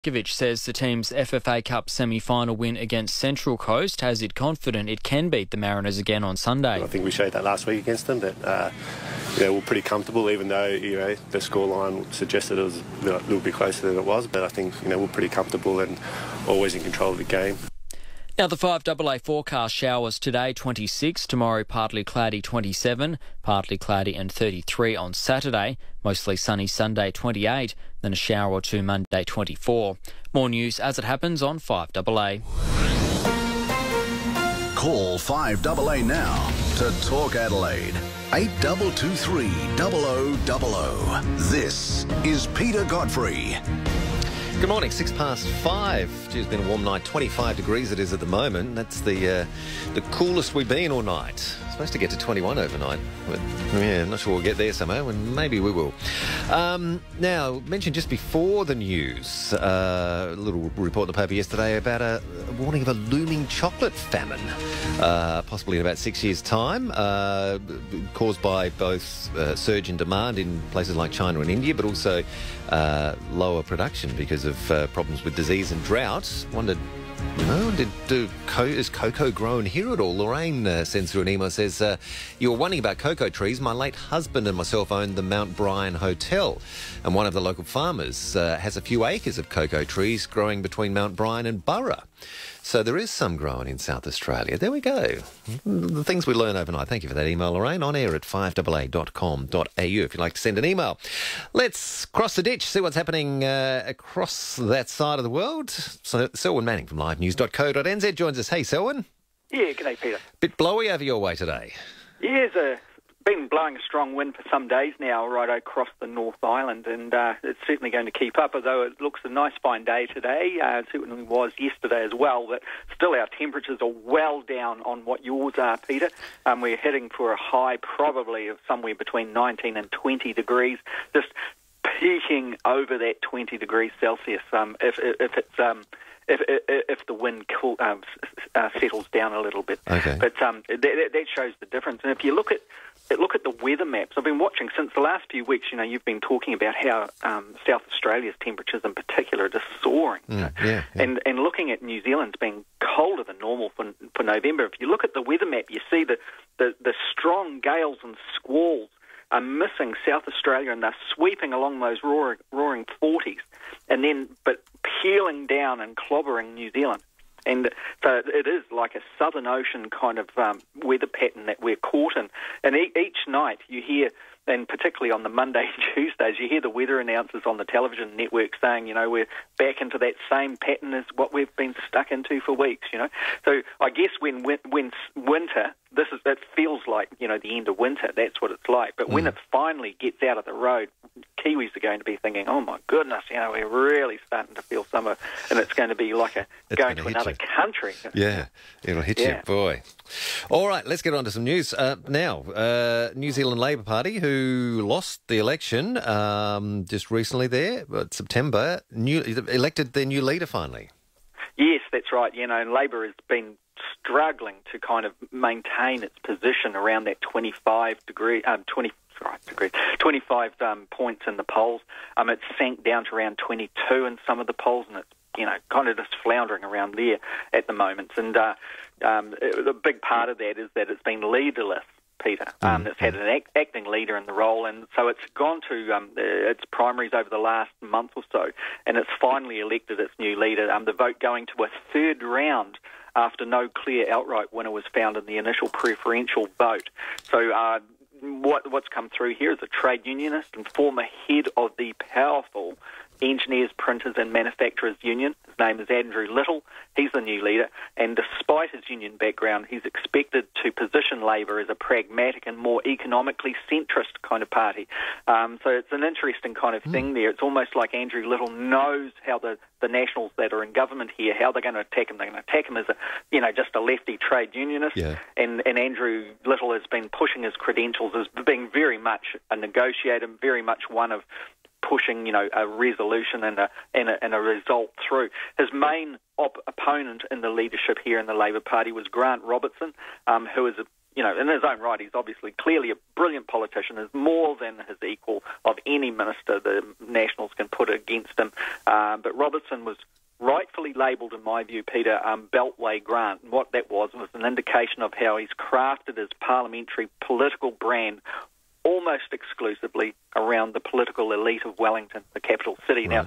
Petkovic says the team's FFA Cup semi-final win against Central Coast has it confident it can beat the Mariners again on Sunday. I think we showed that last week against them, that we're pretty comfortable, even though the scoreline suggested it was a little bit closer than it was. But I think we're pretty comfortable and always in control of the game. Now the 5AA forecast: showers today 26, tomorrow partly cloudy 27, partly cloudy and 33 on Saturday, mostly sunny Sunday 28, then a shower or two Monday 24. More news as it happens on 5AA. Call 5AA now to Talk Adelaide. 8223 0000. This is Peter Godfrey. Good morning, 5:06. It's been a warm night, 25 degrees it is at the moment. That's the coolest we've been all night. Supposed to get to 21 overnight. But, yeah, I'm not sure we'll get there somehow, and maybe we will. Now, mentioned just before the news, a little report in the paper yesterday about a warning of a looming chocolate famine, possibly in about 6 years' time, caused by both surge in demand in places like China and India, but also lower production because of problems with disease and drought. Wondered, is cocoa grown here at all? Lorraine sends through an email, says, you were wondering about cocoa trees. My late husband and myself owned the Mount Bryan Hotel, and one of the local farmers has a few acres of cocoa trees growing between Mount Bryan and Burra. So there is some growing in South Australia. There we go. The things we learn overnight. Thank you for that email, Lorraine. On air at 5AA.com.au if you'd like to send an email. Let's cross the ditch, see what's happening across that side of the world. So Selwyn Manning from livenews.co.nz joins us. Hey, Selwyn. Yeah, g'day, Peter. Bit blowy over your way today. Yeah, it's been blowing a strong wind for some days now right across the North Island, and it's certainly going to keep up, although it looks a nice fine day today. It certainly was yesterday as well, but still our temperatures are well down on what yours are, Peter. We're heading for a high probably of somewhere between 19 and 20 degrees, just peaking over that 20 degrees Celsius if the wind settles down a little bit. Okay. But that shows the difference. And if you look at the weather maps, I've been watching since the last few weeks. You've been talking about how South Australia's temperatures in particular are just soaring. Yeah. And looking at New Zealand's being colder than normal for November. If you look at the weather map, you see the strong gales and squalls are missing South Australia, and they're sweeping along those roaring 40s, but peeling down and clobbering New Zealand. And so it is like a Southern Ocean kind of weather pattern that we're caught in. And each night you hear, and particularly on the Monday and Tuesdays, you hear the weather announcers on the television network saying, we're back into that same pattern as what we've been stuck into for weeks, So I guess when winter, it feels like, the end of winter, that's what it's like. But when it finally gets out of the road, Kiwis are going to be thinking, oh my goodness, we're really starting to feel summer, and it's going to be like going to another country. Yeah, it'll hit you, boy. All right, let's get on to some news. Now, New Zealand Labor Party, who lost the election just recently there, September, elected their new leader finally. Yes, that's right. Labor has been struggling to kind of maintain its position around that 25 points in the polls. It sank down to around 22 in some of the polls, and it's kind of just floundering around there at the moment. And the big part of that is that it's been leaderless, Peter. It's had an acting leader in the role, and so it's gone to its primaries over the last month or so, and it's finally elected its new leader. The vote going to a third round after no clear outright winner was found in the initial preferential vote. So what's come through here is a trade unionist and former head of the powerful Engineers, Printers and Manufacturers Union. His name is Andrew Little. He's the new leader, and despite his union background, he's expected to position Labor as a pragmatic and more economically centrist kind of party. So it's an interesting kind of thing there. It's almost like Andrew Little knows how the Nationals that are in government here, how they're going to attack him. They're going to attack him as just a lefty trade unionist. Yeah. And Andrew Little has been pushing his credentials as being very much a negotiator, very much one of pushing, a resolution and a result through. His main opponent in the leadership here in the Labor Party was Grant Robertson, who is in his own right, he's obviously clearly a brilliant politician, is more than his equal of any minister the Nationals can put against him. But Robertson was rightfully labelled, in my view, Peter, Beltway Grant. And what that was an indication of how he's crafted his parliamentary political brand almost exclusively around the political elite of Wellington, the capital city. Right.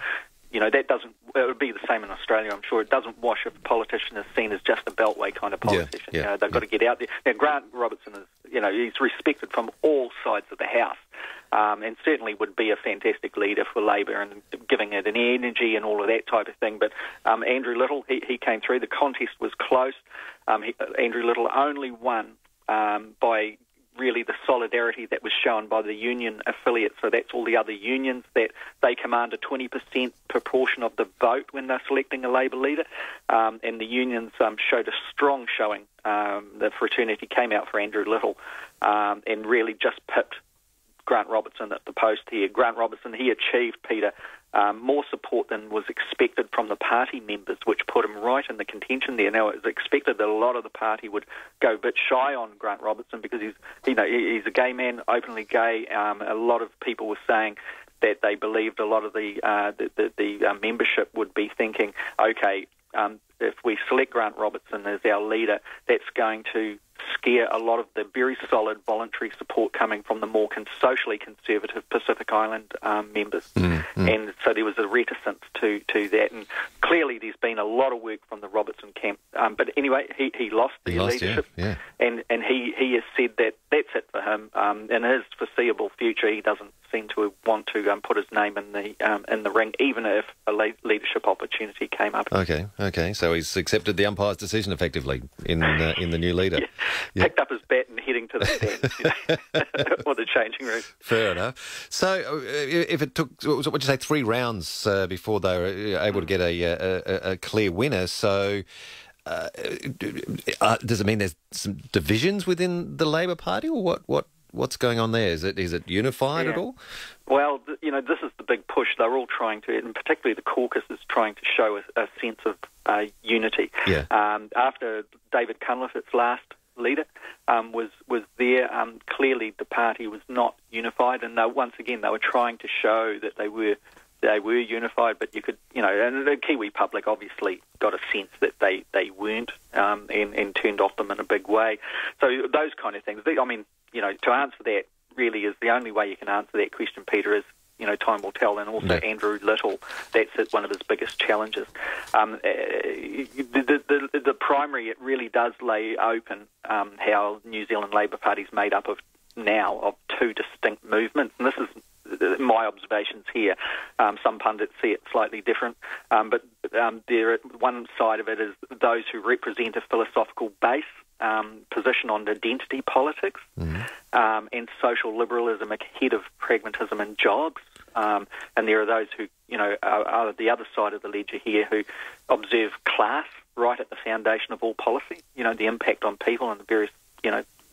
Now, that doesn't, it would be the same in Australia, I'm sure. It doesn't wash if a politician is seen as just a Beltway kind of politician. They've got to get out there. Now, Grant Robertson is, he's respected from all sides of the House, and certainly would be a fantastic leader for Labor and giving it an energy and all of that type of thing. But Andrew Little, he came through. The contest was close. Andrew Little only won by really the solidarity that was shown by the union affiliates. So that's all the other unions, that they command a 20% proportion of the vote when they're selecting a Labor leader. And the unions showed a strong showing. The fraternity came out for Andrew Little and really just pipped Grant Robertson at the post here. Grant Robertson, he achieved, Peter, more support than was expected from the party members, which put him right in the contention there. Now, it was expected that a lot of the party would go a bit shy on Grant Robertson because he's a gay man, openly gay. A lot of people were saying that they believed a lot of the membership would be thinking, okay, if we select Grant Robertson as our leader, that's going to scare a lot of the very solid voluntary support coming from the more socially conservative Pacific Island members. And so there was a reticence to that. And clearly there's been a lot of work from the Robertson camp. But anyway, he lost the leadership. And he has said that that's it for him. In his foreseeable future, he doesn't seem to want to put his name in the ring, even if a leadership opportunity came up. Okay. So he's accepted the umpire's decision effectively in the new leader. Picked up his bat and heading to the stand, or the changing room. Fair enough. So if it took, what would you say, 3 rounds before they were able to get a clear winner, so does it mean there's some divisions within the Labor Party, or what's going on there? Is it unified at all? Well, this is the big push. They're all trying to, and particularly the caucus is trying to show a sense of unity. After David Cunliffe, its last leader, was there, clearly the party was not unified, and once again they were trying to show that they were unified, but you could, and the Kiwi public obviously got a sense that they weren't, and turned off them in a big way. So those kind of things. I mean, to answer that really is the only way you can answer that question, Peter, is, time will tell. And also Andrew Little, that's one of his biggest challenges. The primary, it really does lay open how New Zealand Labor Party is made up of now, of 2 distinct movements. And this is my observations here. Some pundits see it slightly different, but one side of it is those who represent a philosophical base, position on identity politics, and social liberalism ahead of pragmatism and jobs. And there are those who, are the other side of the ledger here, who observe class right at the foundation of all policy, the impact on people and the various,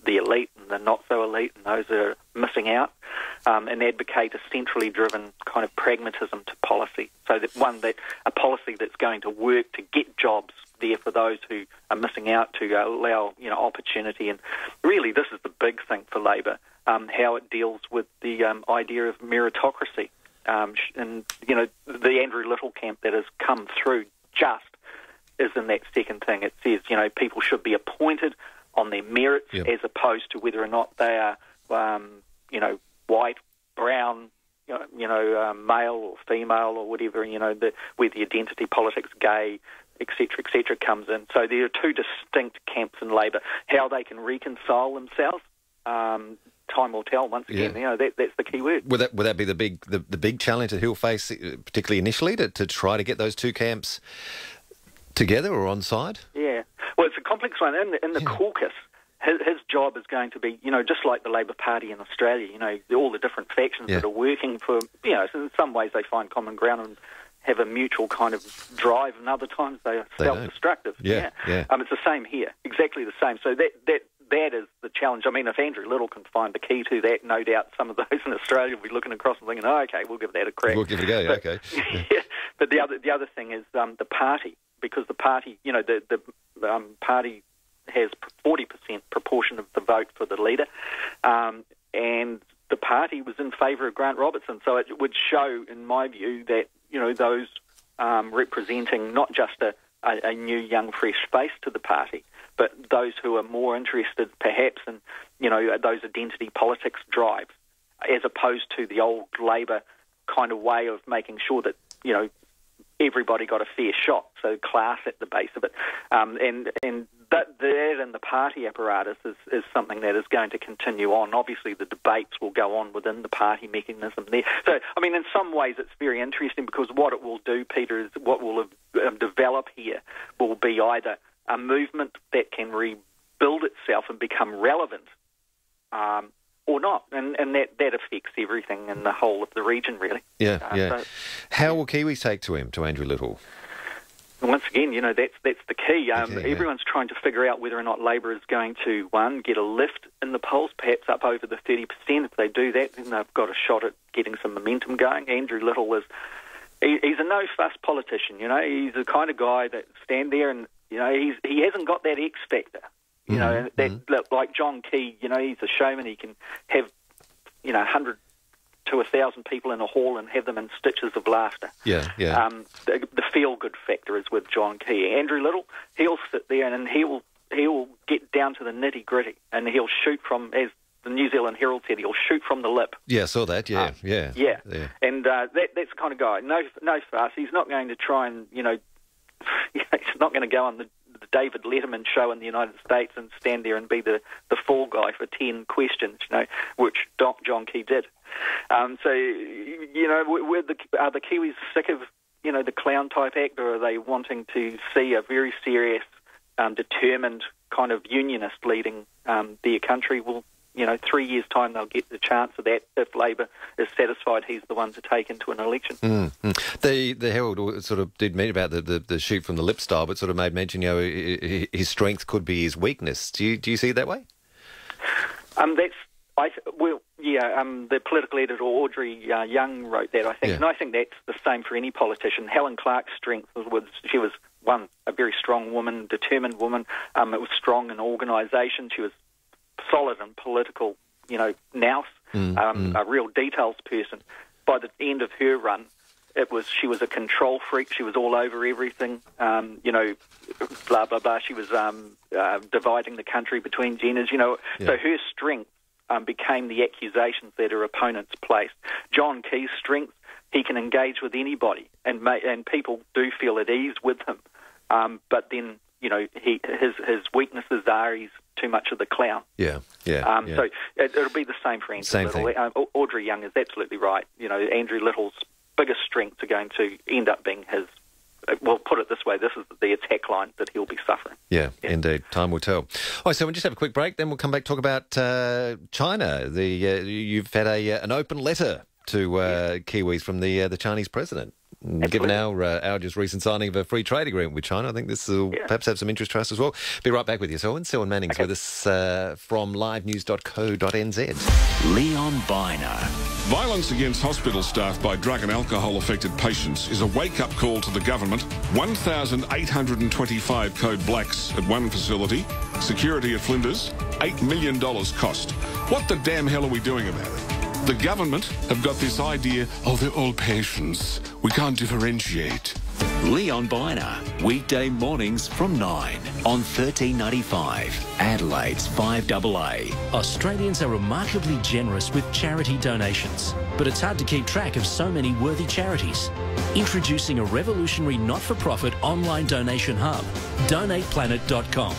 the elite and the not-so-elite and those that are missing out, and advocate a centrally driven kind of pragmatism to policy. So that a policy that's going to work to get jobs there for those who are missing out, to allow, opportunity. And really this is the big thing for Labor, how it deals with the idea of meritocracy. And, the Andrew Little camp that has come through just is in that second thing. It says, people should be appointed on their merits, as opposed to whether or not they are, white, brown, male or female or whatever, where the identity politics, gay, etc., comes in. So there are 2 distinct camps in Labor. How they can reconcile themselves, time will tell. Once again, that's the key word. Would that be the big challenge that he'll face, particularly initially, to try to get those 2 camps together or on side? Yeah. Well, it's a complex one. In the caucus, his job is going to be, just like the Labor Party in Australia, all the different factions that are working for, in some ways they find common ground and have a mutual kind of drive, and other times they are self-destructive. It's the same here, exactly the same. So that is the challenge. I mean, if Andrew Little can find the key to that, no doubt some of those in Australia will be looking across and thinking, okay, we'll give that a crack. We'll give it a go, okay. But the other thing is the party, because the party, the party has 40% proportion of the vote for the leader, and the party was in favour of Grant Robertson. So it would show, in my view, that those representing not just a new, young, fresh face to the party, but those who are more interested, perhaps, in those identity politics drives, as opposed to the old Labor kind of way of making sure that everybody got a fair shot, so class at the base of it, and that and the party apparatus is something that is going to continue on. Obviously, the debates will go on within the party mechanism there. So, I mean, in some ways, it's very interesting because what it will do, Peter, is what will develop here will be either a movement that can rebuild itself and become relevant, or not, and that affects everything in the whole of the region, really. Yeah. So, how will Kiwis take to him, to Andrew Little? Once again, that's the key. Everyone's trying to figure out whether or not Labor is going to, one, get a lift in the polls, perhaps up over the 30%. If they do that, then they've got a shot at getting some momentum going. Andrew Little he's a no-fuss politician, He's the kind of guy that stand there and, he hasn't got that X factor. Like John Key, he's a showman. He can have, 100 to 1,000 people in a hall and have them in stitches of laughter. Yeah. The feel-good factor is with John Key. Andrew Little, he'll sit there and he'll get down to the nitty-gritty, and he'll shoot from, as the New Zealand Herald said, he'll shoot from the lip. Yeah, I saw that. Yeah. And that's the kind of guy. No fuss. He's not going to try and he's not going to go on the David Letterman show in the United States and stand there and be the fall guy for 10 questions, which John Key did. Are the Kiwis sick of, the clown-type act, or are they wanting to see a very serious, determined kind of unionist leading their country? Well, 3 years' time they'll get the chance of that if Labor is satisfied he's the one to take into an election. The Herald sort of did mean about the shoot from the lip style, but sort of made mention, his strength could be his weakness. Do you see it that way? The political editor Audrey Young wrote that, I think, and I think that's the same for any politician. Helen Clark's strength was she was, one, a very strong woman, determined woman. It was strong in organisation. She was solid and political, nous, a real details person. By the end of her run, she was a control freak. She was all over everything, blah, blah, blah. She was dividing the country between genders, So her strength became the accusations that her opponents placed. John Key's strength, he can engage with anybody, and people do feel at ease with him. But then, his weaknesses are he's too much of the clown. Yeah. So it'll be the same for Andrew Little. Audrey Young is absolutely right. Andrew Little's biggest strengths are going to end up being his. Well, put it this way, this is the attack line that he'll be suffering. Yeah, indeed. Time will tell. All right, so we'll just have a quick break, then we'll come back and talk about China. You've had an open letter to Kiwis from the Chinese president. Absolutely. Given our just recent signing of a free trade agreement with China, I think this will perhaps have some interest to us as well. Be right back with you, Selwyn Manning's with us from livenews.co.nz. Leon Biner. Violence against hospital staff by drug and alcohol-affected patients is a wake-up call to the government. 1,825 code blacks at one facility, security at Flinders, $8 million cost. What the damn hell are we doing about it? The government have got this idea, they're all patients. We can't differentiate. Leon Biner, weekday mornings from 9 on 1395, Adelaide's 5AA. Australians are remarkably generous with charity donations, but it's hard to keep track of so many worthy charities. Introducing a revolutionary not-for-profit online donation hub, DonatePlanet.com.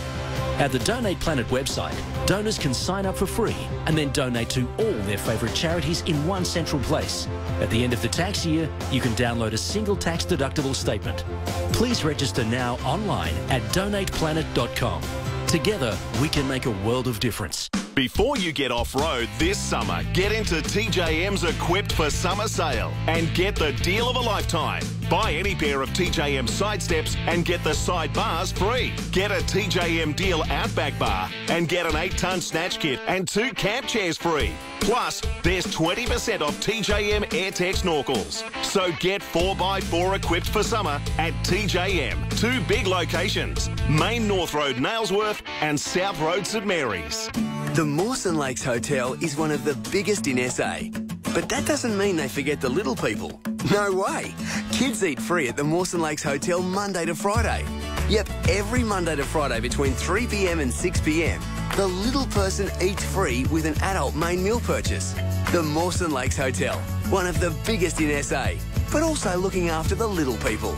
At the Donate Planet website, donors can sign up for free and then donate to all their favourite charities in one central place. At the end of the tax year, you can download a single tax-deductible statement. Please register now online at DonatePlanet.com. Together, we can make a world of difference. Before you get off-road this summer, get into TJM's Equipped for Summer sale and get the deal of a lifetime. Buy any pair of TJM side steps and get the side bars free. Get a TJM Deal Outback bar and get an 8-ton snatch kit and 2 camp chairs free. Plus, there's 20% off TJM AirTech snorkels. So get 4x4 equipped for summer at TJM. 2 big locations, Main North Road Nailsworth and South Road St Mary's. The Mawson Lakes Hotel is one of the biggest in SA. But that doesn't mean they forget the little people. No way. Kids eat free at the Mawson Lakes Hotel Monday to Friday. Yep, every Monday to Friday between 3 p.m. and 6 p.m, the little person eats free with an adult main meal purchase. The Mawson Lakes Hotel, one of the biggest in SA, but also looking after the little people.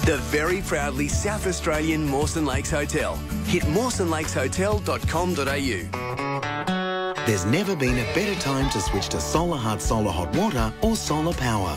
The very proudly South Australian Mawson Lakes Hotel. Hit mawsonlakeshotel.com.au. There's never been a better time to switch to Solar Hut Solar Hot Water or solar power.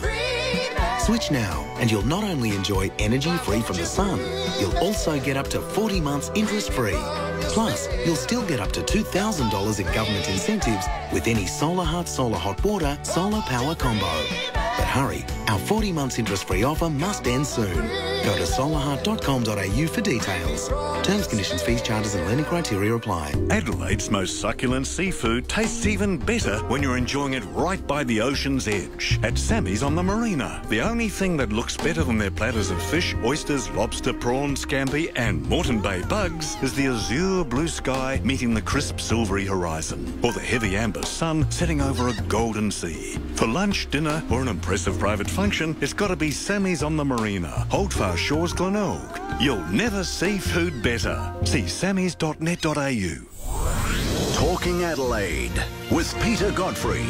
Switch now and you'll not only enjoy energy free from the sun, you'll also get up to 40 months interest free. Plus, you'll still get up to $2,000 in government incentives with any Solar Hut Solar Hot Water solar power combo. But hurry, our 40 months interest-free offer must end soon. Go to solarhut.com.au for details. Terms, conditions, fees, charges and lending criteria apply. Adelaide's most succulent seafood tastes even better when you're enjoying it right by the ocean's edge at Sammy's on the Marina. The only thing that looks better than their platters of fish, oysters, lobster, prawns, scampi and Moreton Bay bugs is the azure blue sky meeting the crisp silvery horizon, or the heavy amber sun setting over a golden sea. For lunch, dinner or an impressive private function, it's got to be Sammy's on the Marina, Holdfast Shores, Glenelg. You'll never see food better. See sammys.net.au. Talking Adelaide with Peter Godfrey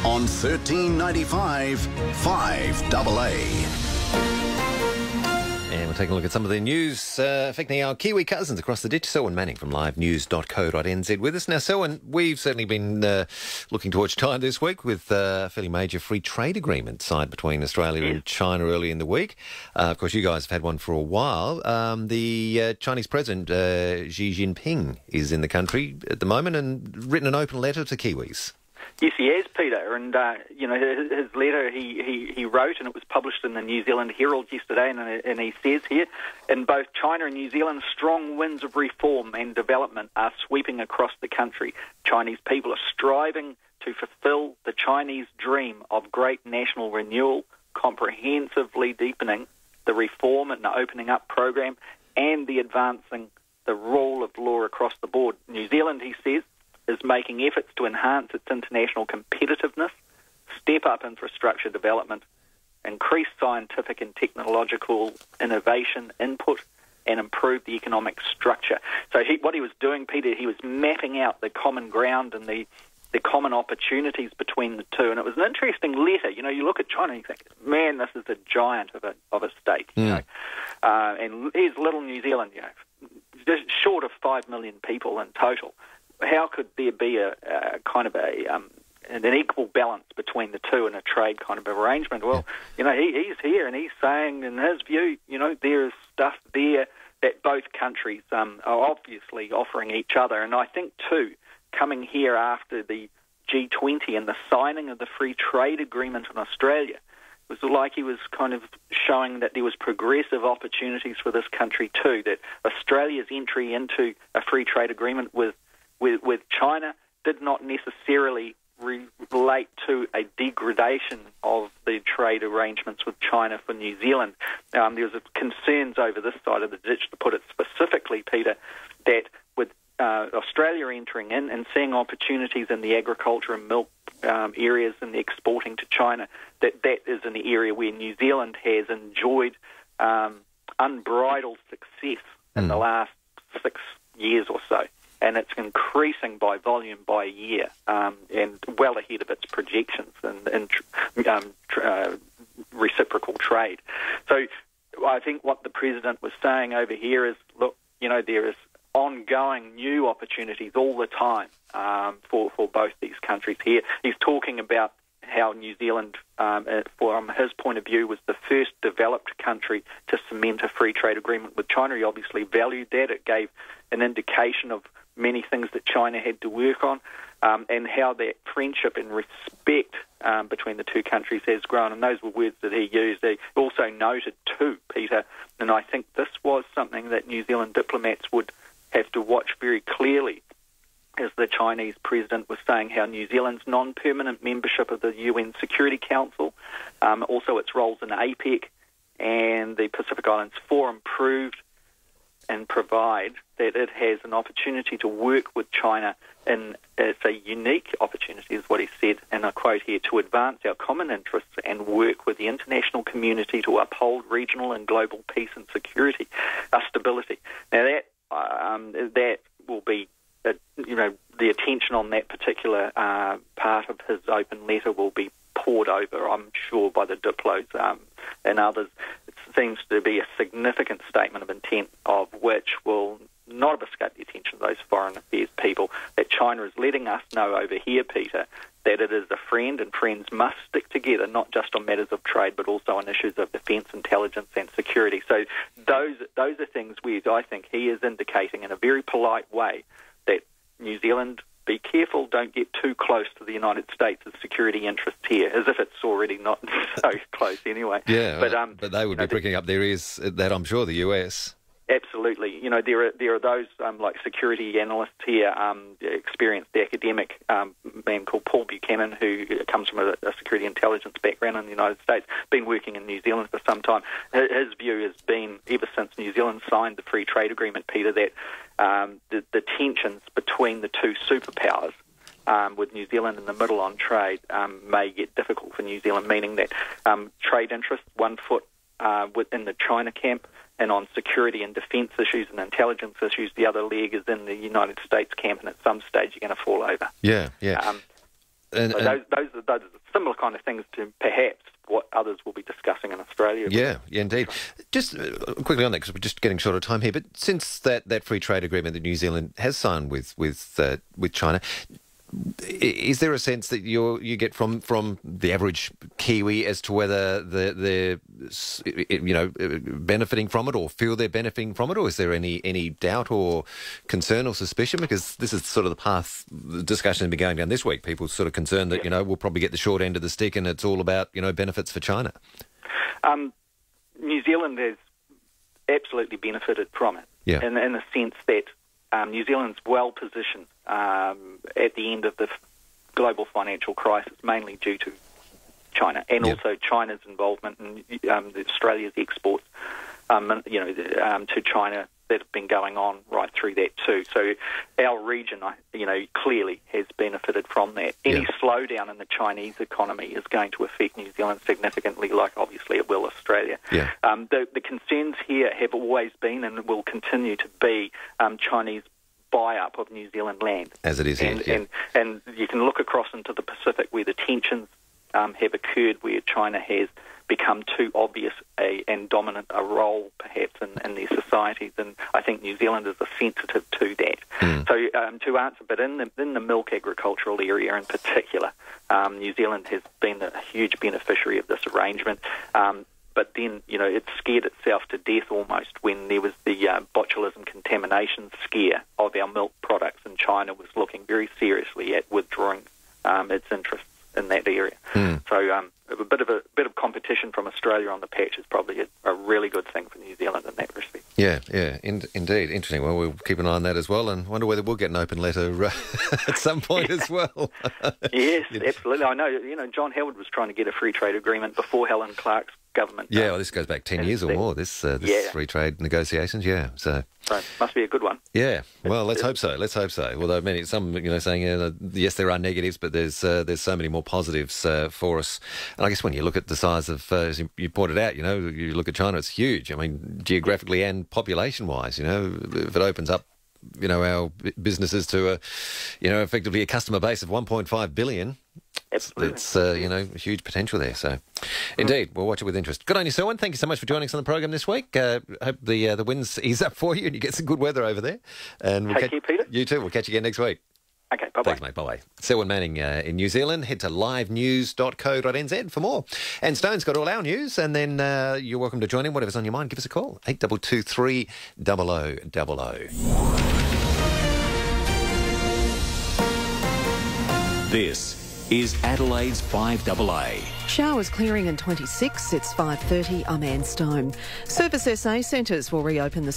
on 1395 5AA. And we'll take a look at some of the news affecting our Kiwi cousins across the ditch. Selwyn Manning from livenews.co.nz with us. Now, Selwyn, we've certainly been looking towards China this week with a fairly major free trade agreement signed between Australia and China early in the week. Of course, you guys have had one for a while. The Chinese President, Xi Jinping, is in the country at the moment and written an open letter to Kiwis. Yes, he has, Peter, and his letter he wrote, and it was published in the New Zealand Herald yesterday, and he says here, in both China and New Zealand, strong winds of reform and development are sweeping across the country. Chinese people are striving to fulfil the Chinese dream of great national renewal, comprehensively deepening the reform and the opening up program, and the advancing the rule of law across the board. New Zealand, he says, is making efforts to enhance its international competitiveness, step up infrastructure development, increase scientific and technological innovation input, and improve the economic structure. So what he was doing, Peter, he was mapping out the common ground and the common opportunities between the two. And it was an interesting letter. You know, you look at China and you think, man, this is a giant of a state. You know? And here's little New Zealand, you know, just short of 5 million people in total. How could there be a kind of an equal balance between the two in a trade kind of arrangement? Well, you know, he's here and he's saying, in his view, you know, there is stuff there that both countries are obviously offering each other. And I think, too, coming here after the G20 and the signing of the free trade agreement in Australia, it was like he was kind of showing that there was progressive opportunities for this country, too, that Australia's entry into a free trade agreement with China did not necessarily relate to a degradation of the trade arrangements with China for New Zealand. There was concerns over this side of the ditch, to put it specifically, Peter, that with Australia entering in and seeing opportunities in the agriculture and milk areas and the exporting to China, that is an area where New Zealand has enjoyed unbridled success in the last 6 years or so. And it's increasing by volume by year, and well ahead of its projections in reciprocal trade. So I think what the President was saying over here is, look, you know, there is ongoing new opportunities all the time for both these countries here. He's talking about how New Zealand, from his point of view, was the first developed country to cement a free trade agreement with China. He obviously valued that. It gave an indication of many things that China had to work on, and how that friendship and respect between the two countries has grown. And those were words that he used. He also noted too, Peter, and I think this was something that New Zealand diplomats would have to watch very clearly, as the Chinese president was saying how New Zealand's non-permanent membership of the UN Security Council, also its roles in APEC and the Pacific Islands Forum, proved and provide that it has an opportunity to work with China, and it's a unique opportunity, is what he said, and I quote here, to advance our common interests and work with the international community to uphold regional and global peace and security, stability. Now that will be, the attention on that particular part of his open letter will be poured over, I'm sure, by the Diplos and others. It seems to be a significant statement of intent, of which will not have escaped the attention of those foreign affairs people, that China is letting us know over here, Peter, that it is a friend, and friends must stick together, not just on matters of trade, but also on issues of defence, intelligence and security. So those are things where I think he is indicating in a very polite way that New Zealand, be careful, don't get too close to the United States' security interests here, as if it's already not so close anyway. Yeah, but they would be pricking up their ears at that, I'm sure, the US. Absolutely. There are those like security analysts here, experienced academic man called Paul Buchanan, who comes from a security intelligence background in the United States, been working in New Zealand for some time. His view has been, ever since New Zealand signed the free trade agreement, Peter, that the tensions between the two superpowers, with New Zealand in the middle on trade, may get difficult for New Zealand, meaning that trade interests, one foot within the China camp, and on security and defence issues and intelligence issues, the other leg is in the United States camp, and at some stage you're going to fall over. Yeah. Those are similar kind of things to perhaps what others will be discussing in Australia. Yeah, indeed. Just quickly on that, because we're just getting short of time here, but since that free trade agreement that New Zealand has signed with China, is there a sense that you get from the average Kiwi as to whether they're benefiting from it, or feel they're benefiting from it, or is there any doubt or concern or suspicion? Because this is sort of the path the discussion has been going down this week. People sort of concerned that we'll probably get the short end of the stick, and it's all about benefits for China. New Zealand has absolutely benefited from it, in the sense that New Zealand's well positioned at the end of the global financial crisis, mainly due to China, and also China's involvement in Australia's exports to China that have been going on right through that too. So our region, clearly has benefited from that. Any slowdown in the Chinese economy is going to affect New Zealand significantly, like obviously it will Australia. The concerns here have always been and will continue to be Chinese buy-up of New Zealand land. As it is here. And you can look across into the Pacific where the tensions have occurred, where China has become too obvious and dominant a role perhaps in their societies, and I think New Zealanders are sensitive to that. So to answer, but in the milk agricultural area in particular, New Zealand has been a huge beneficiary of this arrangement. But then, it scared itself to death almost when there was the botulism contamination scare of our milk products, and China was looking very seriously at withdrawing its interests in that area. So a bit of competition from Australia on the patch is probably a really good thing for New Zealand in that respect. Yeah, indeed. Interesting. Well, we'll keep an eye on that as well, and wonder whether we'll get an open letter at some point as well. Yes, absolutely. I know, John Howard was trying to get a free trade agreement before Helen Clark's government. Yeah, well, this goes back 10 years or more, this free trade negotiations, So must be a good one. Yeah, well, let's hope so. Although some, saying, yes, there are negatives, but there's so many more positives for us. And I guess when you look at the size of, as you pointed out, you look at China, it's huge. I mean, geographically and population-wise, if it opens up, our businesses to effectively a customer base of 1.5 billion. Absolutely. It's, huge potential there. So, indeed, we'll watch it with interest. Good on you, Selwyn. Thank you so much for joining us on the program this week. Hope the winds ease up for you and you get some good weather over there. And we'll Take care, Peter. You too. We'll catch you again next week. Okay, bye-bye. Thanks, mate. Bye-bye. Selwyn Manning in New Zealand. Head to livenews.co.nz for more. And Stone's got all our news, and then you're welcome to join in. Whatever's on your mind, give us a call. 8223 0000. This is Adelaide's 5AA. Showers clearing in 26. It's 5:30. I'm Anne Stone. Service SA centres will reopen this